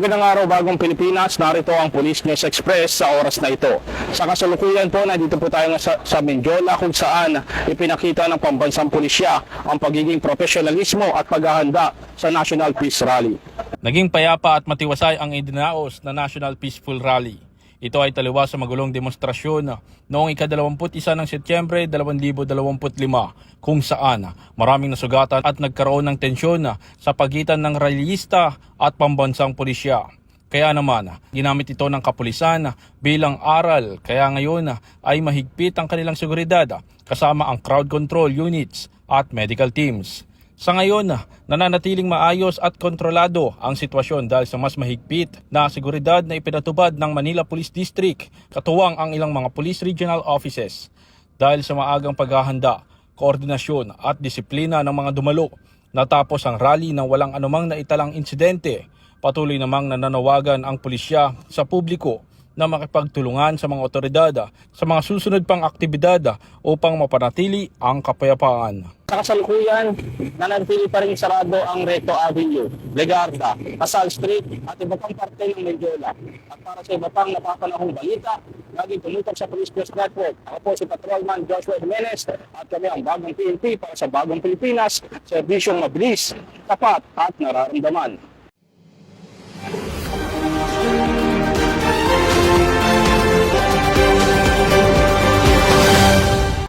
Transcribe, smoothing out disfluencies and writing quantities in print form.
Magandang araw, Bagong Pilipinas. Narito ang Police News Express sa oras na ito. Sa kasalukuyan po, nandito po tayo sa Mindiola kung saan ipinakita ng pambansang pulisya ang pagiging profesionalismo at paghahanda sa National Peace Rally. Naging payapa at matiwasay ang idinaos na National Peaceful Rally. Ito ay taliwas sa magulong demonstrasyon noong ika-21 ng Setyembre 2025 kung saan maraming nasugatan at nagkaroon ng tensyon sa pagitan ng rallyista at pambansang pulisya. Kaya naman, ginamit ito ng kapulisan bilang aral kaya ngayon ay mahigpit ang kanilang seguridad kasama ang crowd control units at medical teams. Sa ngayon, nananatiling maayos at kontrolado ang sitwasyon dahil sa mas mahigpit na seguridad na ipinatubad ng Manila Police District, katuwang ang ilang mga police regional offices. Dahil sa maagang paghahanda, koordinasyon at disiplina ng mga dumalo, natapos ang rally ng walang anumang naitalang insidente. Patuloy namang nananawagan ang pulisya sa publiko na makipagtulungan sa mga otoridad sa mga susunod pang aktibidad upang mapanatili ang kapayapaan. Sa kasalukuyan, nananatili pa rin sarado ang Recto Avenue, Legarda, Casal Street at iba pang parte ng Mindiola. At para sa iba pang napapanahong balita, laging tumutok sa Police News Network. Ako po si Patrolman Joshua Jimenez at kami ang Bagong PNP para sa Bagong Pilipinas, serbisyong mabilis, tapat at nararamdaman.